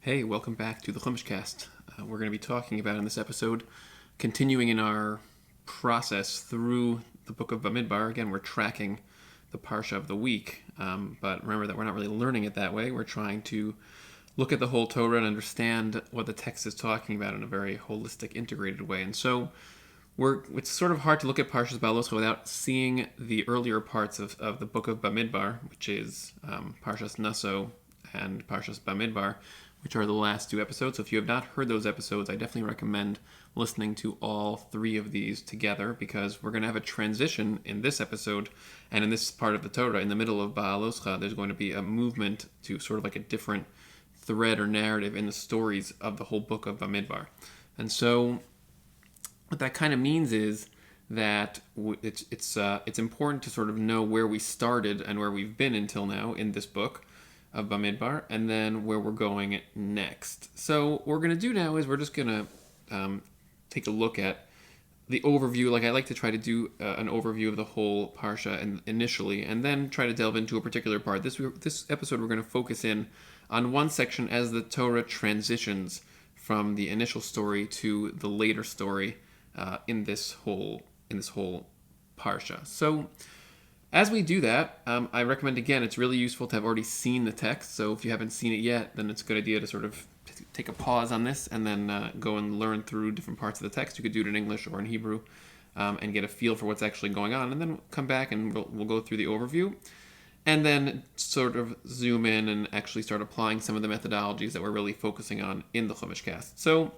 Hey, welcome back to the Chumashcast. We're going to be talking about in this episode, continuing in our process through the book of Bamidbar. Again, we're tracking the Parsha of the week, but remember that we're not really learning it that way. We're trying to look at the whole Torah and understand what the text is talking about in a very holistic, integrated way. And so it's sort of hard to look at Parshas Beha'alotcha without seeing the earlier parts of the book of Bamidbar, which is Parshas Naso and Parshas Bamidbar, which are the last two episodes. So if you have not heard those episodes, I definitely recommend listening to all three of these together, because we're going to have a transition in this episode and in this part of the Torah. In the middle of Beha'alotcha, there's going to be a movement to sort of like a different thread or narrative in the stories of the whole book of Bamidbar. And so what that kind of means is that it's important to sort of know where we started and where we've been until now in this book of Bamidbar, and then where we're going next. So what we're going to do now is we're just going to take a look at the overview. Like I like to try to do an overview of the whole Parsha initially, and then try to delve into a particular part. This episode we're going to focus in on one section as the Torah transitions from the initial story to the later story in this whole Parsha. So as we do that, I recommend, again, it's really useful to have already seen the text. So if you haven't seen it yet, then it's a good idea to sort of take a pause on this and then go and learn through different parts of the text. You could do it in English or in Hebrew and get a feel for what's actually going on. And then come back and we'll go through the overview and then sort of zoom in and actually start applying some of the methodologies that we're really focusing on in the Chumashcast. So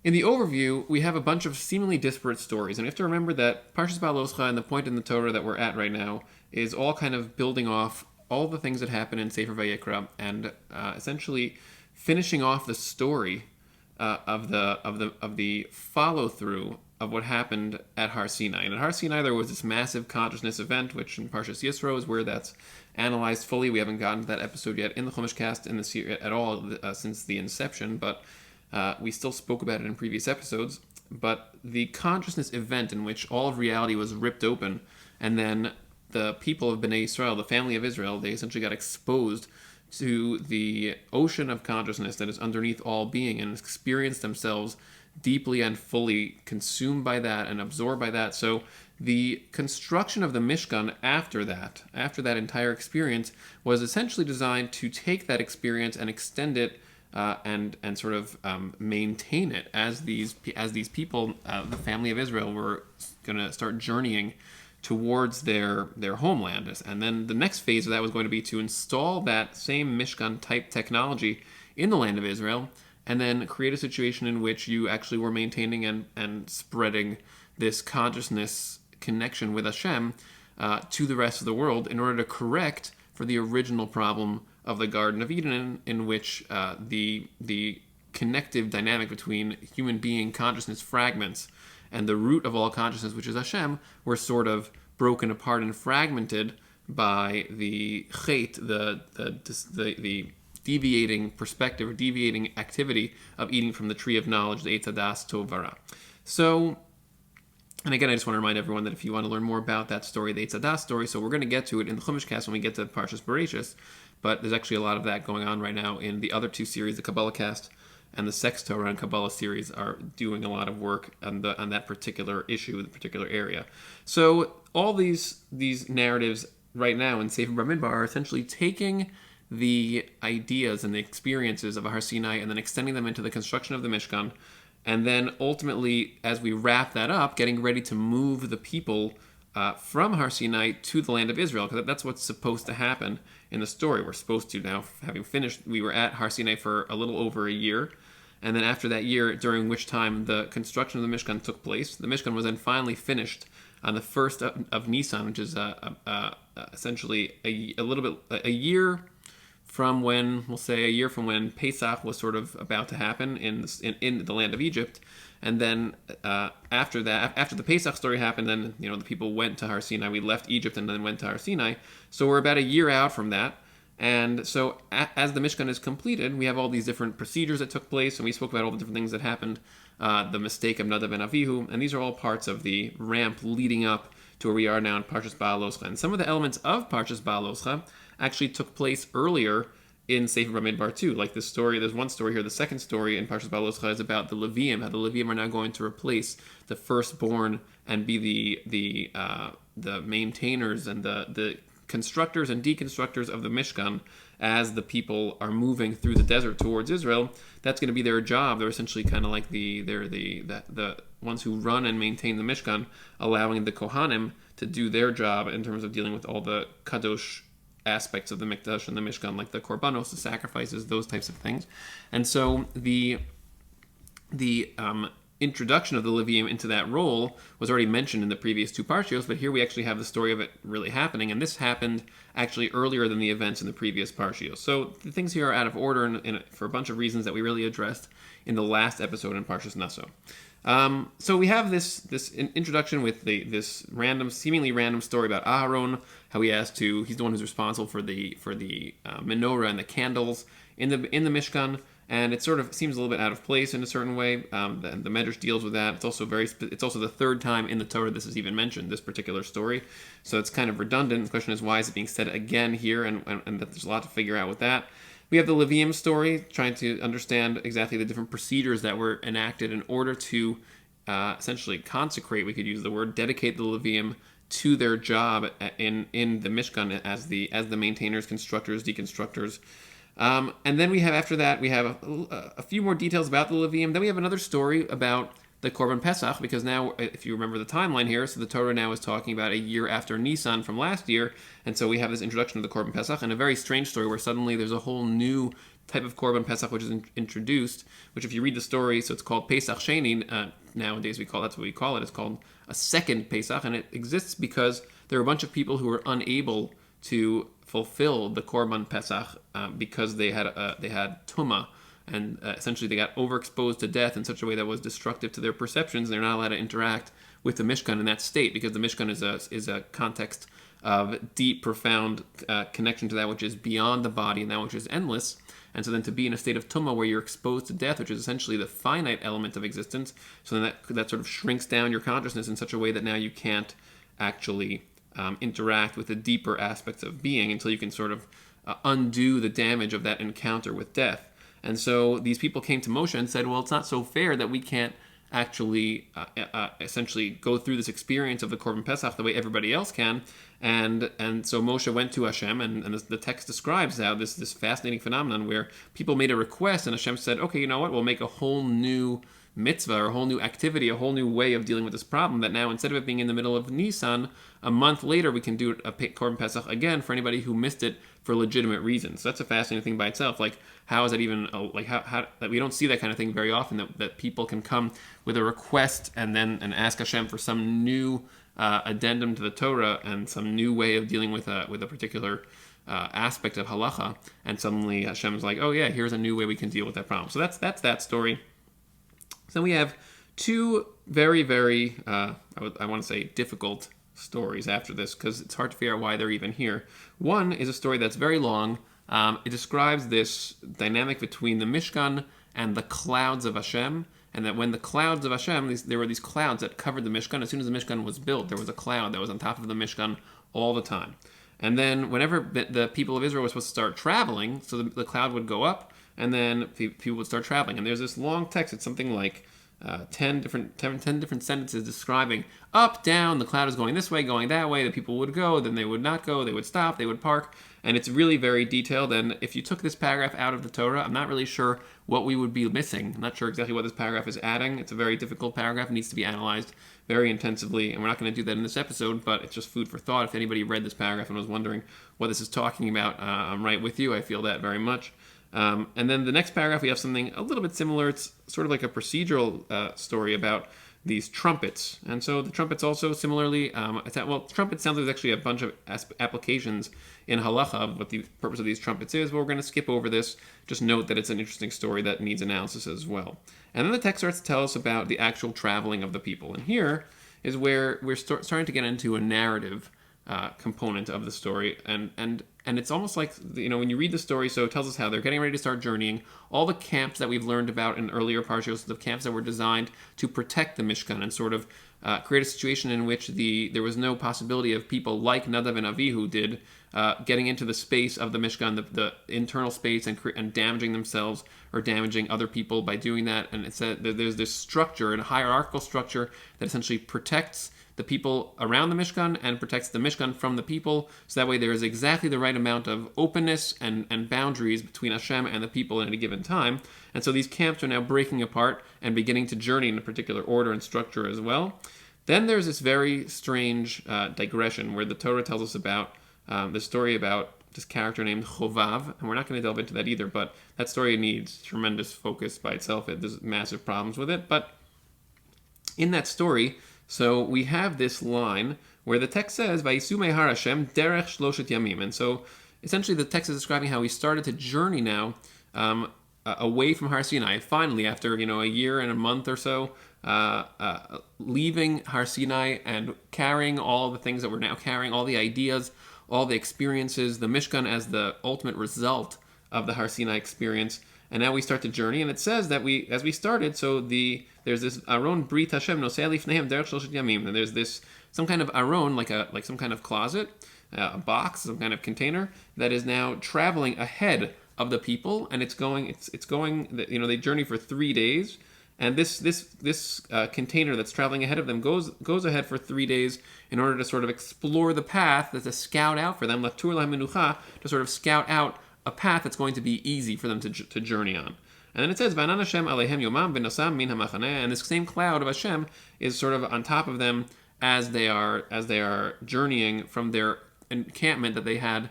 in the overview, we have a bunch of seemingly disparate stories, and we have to remember that Parshas Beha'alotcha and the point in the Torah that we're at right now is all kind of building off all the things that happen in Sefer Vayikra and essentially finishing off the story of the follow through of what happened at Har Sinai. And at Har Sinai, there was this massive consciousness event, which in Parshas Yisro is where that's analyzed fully. We haven't gotten to that episode yet in the Chumashcast in the series at all since the inception, but we still spoke about it in previous episodes, but the consciousness event in which all of reality was ripped open, and then the people of Bnei Israel, the family of Israel, they essentially got exposed to the ocean of consciousness that is underneath all being and experienced themselves deeply and fully consumed by that and absorbed by that. So the construction of the Mishkan after that entire experience was essentially designed to take that experience and extend it and sort of maintain it as these people, the family of Israel, were going to start journeying towards their homeland. And then the next phase of that was going to be to install that same Mishkan type technology in the land of Israel, and then create a situation in which you actually were maintaining and spreading this consciousness connection with Hashem to the rest of the world in order to correct for the original problem of the Garden of Eden, in which the connective dynamic between human being consciousness fragments and the root of all consciousness, which is Hashem, were sort of broken apart and fragmented by the chait, the deviating perspective or deviating activity of eating from the tree of knowledge, the Eitz Hadas Tov Vara. So, and again, I just want to remind everyone that if you want to learn more about that story, the Eitz Hadas story, so we're going to get to it in the Chumashcast when we get to Parshas Bereshis, but there's actually a lot of that going on right now in the other two series, the Kabbalah Cast and the Sex Torah and Kabbalah series are doing a lot of work on that particular issue, the particular area. So all these narratives right now in Sefer Bamidbar are essentially taking the ideas and the experiences of Har Sinai and then extending them into the construction of the Mishkan, and then ultimately, as we wrap that up, getting ready to move the people from Har Sinai to the land of Israel, because that's what's supposed to happen in the story. We're supposed to now, having finished, we were at Har Sinai for a little over a year, and then after that year, during which time the construction of the Mishkan took place, the Mishkan was then finally finished on the 1st of Nisan, which is essentially a year from when, we'll say a year from when Pesach was sort of about to happen in the land of Egypt. And then after the Pesach story happened, then the people went to Har Sinai. We left Egypt and then went to Har Sinai. So we're about a year out from that. And so as the Mishkan is completed, we have all these different procedures that took place, and we spoke about all the different things that happened, the mistake of Nadav and Avihu, and these are all parts of the ramp leading up to where we are now in Parshas Beha'alotcha. And some of the elements of Parshas Beha'alotcha actually took place earlier in Sefer Bamidbar too. Like this story, there's one story here. The second story in Parshas Beha'alotcha is about the Leviim, how the Leviim are now going to replace the firstborn and be the maintainers and the constructors and deconstructors of the Mishkan as the people are moving through the desert towards Israel. That's going to be their job. They're essentially kind of like the ones who run and maintain the Mishkan, allowing the Kohanim to do their job in terms of dealing with all the kadosh aspects of the Mikdash and the Mishkan, like the korbanos, the sacrifices, those types of things. And so the introduction of the Leviim into that role was already mentioned in the previous two parshios, but here we actually have the story of it really happening, and this happened actually earlier than the events in the previous parshios. So the things here are out of order for a bunch of reasons that we really addressed in the last episode in Parshas Naso. So we have this introduction with this seemingly random story about Aharon, how he's the one who's responsible for the menorah and the candles in the Mishkan, and it sort of seems a little bit out of place in a certain way. The Medrash deals with that. It's also the third time in the Torah this is even mentioned, this particular story, so it's kind of redundant. The question is, why is it being said again here, and that there's a lot to figure out with that. We have the Leviim story, trying to understand exactly the different procedures that were enacted in order to essentially consecrate, we could use the word, dedicate the Leviim to their job in the Mishkan as the maintainers, constructors, deconstructors. And then after that, we have a few more details about the Leviim. Then we have another story about the Korban Pesach, because now, if you remember the timeline here, so the Torah now is talking about a year after Nisan from last year, and so we have this introduction of the Korban Pesach, and a very strange story where suddenly there's a whole new type of Korban Pesach which is introduced, which if you read the story, so it's called Pesach Sheni, nowadays that's what we call it, it's called a second Pesach, and it exists because there are a bunch of people who were unable to fulfill the Korban Pesach because they had Tumah, and essentially they got overexposed to death in such a way that was destructive to their perceptions. They're not allowed to interact with the Mishkan in that state, because the Mishkan is a context of deep, profound connection to that which is beyond the body and that which is endless. And so then to be in a state of tumah where you're exposed to death, which is essentially the finite element of existence, so then that sort of shrinks down your consciousness in such a way that now you can't actually interact with the deeper aspects of being until you can sort of undo the damage of that encounter with death. And so these people came to Moshe and said, well, it's not so fair that we can't actually essentially go through this experience of the Korban Pesach the way everybody else can. And so Moshe went to Hashem, and the text describes how this fascinating phenomenon where people made a request, and Hashem said, okay, you know what, we'll make a whole new mitzvah, or a whole new activity, a whole new way of dealing with this problem, that now instead of it being in the middle of Nisan, a month later we can do a Korban Pesach again for anybody who missed it for legitimate reasons. So that's a fascinating thing by itself. Like, how is that even, how that we don't see that kind of thing very often, that people can come with a request and ask Hashem for some new addendum to the Torah and some new way of dealing with a particular aspect of halacha, and suddenly Hashem's like, oh yeah, here's a new way we can deal with that problem. So that's that story. So then we have two very, very, I want to say, difficult stories after this, because it's hard to figure out why they're even here. One is a story that's very long. It describes this dynamic between the Mishkan and the clouds of Hashem, and that when the clouds of Hashem, there were these clouds that covered the Mishkan. As soon as the Mishkan was built, there was a cloud that was on top of the Mishkan all the time. And then whenever the people of Israel were supposed to start traveling, so the cloud would go up, and then people would start traveling. And there's this long text. It's something like 10 different sentences describing up, down, the cloud is going this way, going that way, the people would go, then they would not go, they would stop, they would park, and it's really very detailed. And if you took this paragraph out of the Torah, I'm not really sure what we would be missing. I'm not sure exactly what this paragraph is adding. It's a very difficult paragraph. It needs to be analyzed very intensively, and we're not going to do that in this episode, but it's just food for thought. If anybody read this paragraph and was wondering what this is talking about, I'm right with you. I feel that very much. And then the next paragraph, we have something a little bit similar. It's sort of like a procedural story about these trumpets. And so the trumpets also similarly, trumpet sounds like there's actually a bunch of applications in halacha of what the purpose of these trumpets is, but we're going to skip over this. Just note that it's an interesting story that needs analysis as well. And then the text starts to tell us about the actual traveling of the people. And here is where we're starting to get into a narrative component of the story, and it's almost like, when you read the story, so it tells us how they're getting ready to start journeying. All the camps that we've learned about in earlier parshios, the camps that were designed to protect the Mishkan and sort of create a situation in which there was no possibility of people like Nadav and Avihu did getting into the space of the Mishkan, the internal space, and damaging themselves or damaging other people by doing that. And it said that there's this structure, a hierarchical structure that essentially protects the people around the Mishkan and protects the Mishkan from the people. So that way there is exactly the right amount of openness and boundaries between Hashem and the people at any given time. And so these camps are now breaking apart and beginning to journey in a particular order and structure as well. Then there's this very strange digression where the Torah tells us about the story about this character named Chovav, and we're not going to delve into that either, but that story needs tremendous focus by itself. There's massive problems with it, but in that story, so we have this line where the text says, Vayisu mehar Hashem derech shloshet yamim, and so essentially the text is describing how he started to journey now away from Har Sinai, finally, after a year and a month or so, leaving Har Sinai and carrying all the things that we're now carrying, all the ideas, all the experiences, the Mishkan as the ultimate result of the Har Sinai experience. And now we start the journey, and it says that as we started, so there's this Aron Brit Hashem Nosei Lifnehem Derech Shloshet Yamim, and there's this some kind of Aron, like some kind of closet, a box, some kind of container that is now traveling ahead of the people, and it's going. They journey for 3 days. And this container that's traveling ahead of them goes ahead for 3 days in order to sort of explore the path, that's a scout out for them, latur lahem menucha, to sort of scout out a path that's going to be easy for them to journey on. And then it says, V'anan Hashem alehem yomam v'nosam min hamachaneh, and this same cloud of Hashem is sort of on top of them as they are journeying from their encampment that they had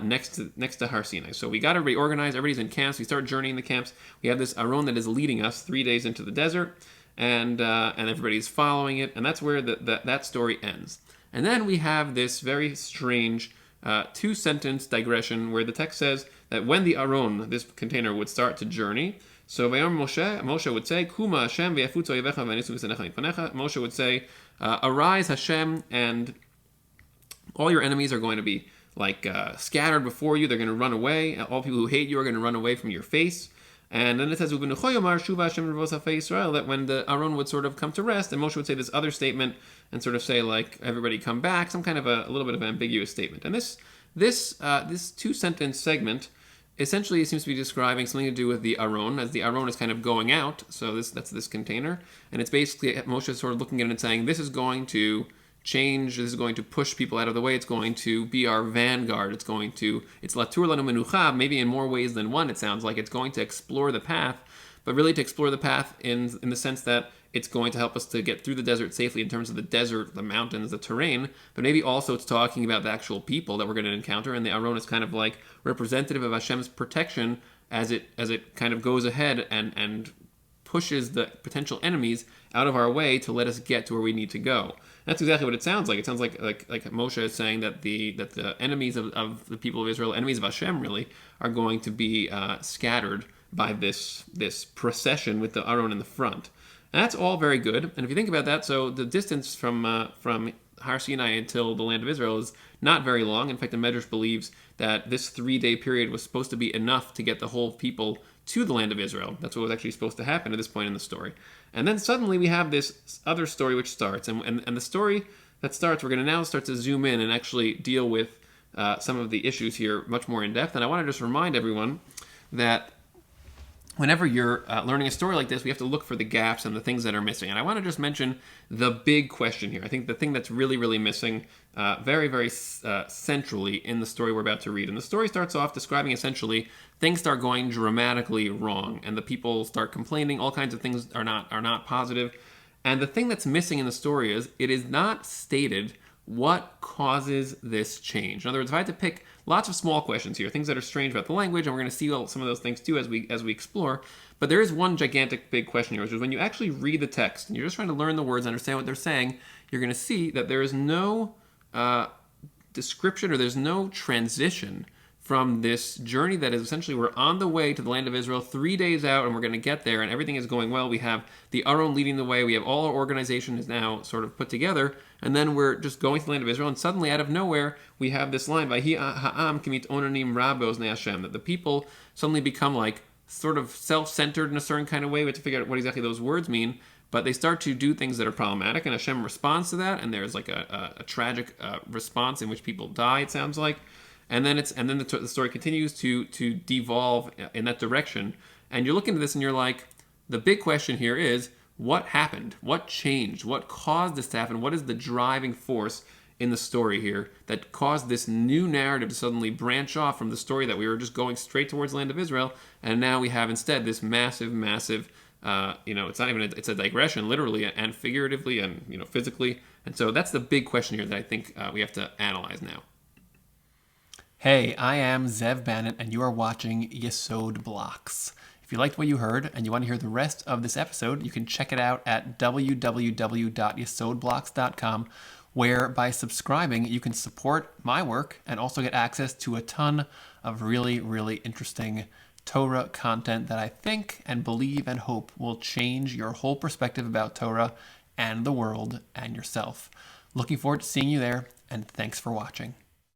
next to Har Sinai. So we got to reorganize. Everybody's in camps. We start journeying the camps. We have this Aron that is leading us 3 days into the desert, and everybody's following it. And that's where that story ends. And then we have this very strange 2-sentence digression where the text says that when the Aron, this container, would start to journey, so Moshe would say, Kuma Hashem v'yafutz oyevecha v'nisu v'senecha mipanecha. Moshe would say, arise Hashem, and all your enemies are going to be scattered before you. They're going to run away. All people who hate you are going to run away from your face. And then it says that when the Aron would sort of come to rest, and Moshe would say this other statement and sort of say everybody come back, some kind of a little bit of an ambiguous statement. And this 2-sentence segment essentially seems to be describing something to do with the Aron, as the Aron is kind of going out. So that's this container, and it's basically Moshe sort of looking at it and saying, this is going to change, this is going to push people out of the way, it's going to be our vanguard, it's latur lanu menucha, maybe in more ways than one, it sounds like. It's going to explore the path, but really to explore the path in the sense that it's going to help us to get through the desert safely in terms of the desert, the mountains, the terrain, but maybe also it's talking about the actual people that we're going to encounter, and the Aron is kind of like representative of Hashem's protection as it kind of goes ahead and pushes the potential enemies out of our way to let us get to where we need to go. That's exactly what it sounds like. It sounds like Moshe is saying that the enemies of the people of Israel, enemies of Hashem really, are going to be scattered by this procession with the Aron in the front. And that's all very good. And if you think about that, so the distance from Har Sinai until the land of Israel is not very long. In fact, the Medrash believes that this 3-day period was supposed to be enough to get the whole people to the land of Israel. That's what was actually supposed to happen at this point in the story. And then suddenly we have this other story which starts. And the story that starts, we're going to now start to zoom in and actually deal with some of the issues here much more in depth. And I want to just remind everyone that whenever you're learning a story like this, we have to look for the gaps and the things that are missing. And I want to just mention the big question here. I think the thing that's really, really missing very, very centrally in the story we're about to read. And the story starts off describing essentially things start going dramatically wrong, and the people start complaining. All kinds of things are not positive. And the thing that's missing in the story is it is not stated what causes this change. In other words, if I had to pick lots of small questions here, things that are strange about the language, and we're going to see some of those things too as we explore, but there is one gigantic big question here, which is when you actually read the text and you're just trying to learn the words, understand what they're saying, you're going to see that there is no description, or there's no transition from this journey that is essentially we're on the way to the land of Israel 3 days out, and we're going to get there, and everything is going well. We have the Aron leading the way. We have all our organization is now sort of put together, and then we're just going to the land of Israel, and suddenly out of nowhere we have this line, "Vayhi ha'am kimit onanim ra be'oznei Hashem," that the people suddenly become like sort of self-centered in a certain kind of way. We have to figure out what exactly those words mean, but they start to do things that are problematic, and Hashem responds to that, and there's like a tragic response in which people die, it sounds like. and then the story continues to devolve in that direction. And you're looking at this and you're like, the big question here is, what happened? What changed? What caused this to happen? What is the driving force in the story here that caused this new narrative to suddenly branch off from the story that we were just going straight towards the land of Israel, and now we have instead this massive, it's not even it's a digression, literally and figuratively and physically. And so that's the big question here that I think we have to analyze now. Hey, I am Zev Bannon, and you are watching Yesod Blocks. If you liked what you heard and you want to hear the rest of this episode, you can check it out at www.yesodblocks.com, where by subscribing, you can support my work and also get access to a ton of really, really interesting Torah content that I think and believe and hope will change your whole perspective about Torah and the world and yourself. Looking forward to seeing you there, and thanks for watching.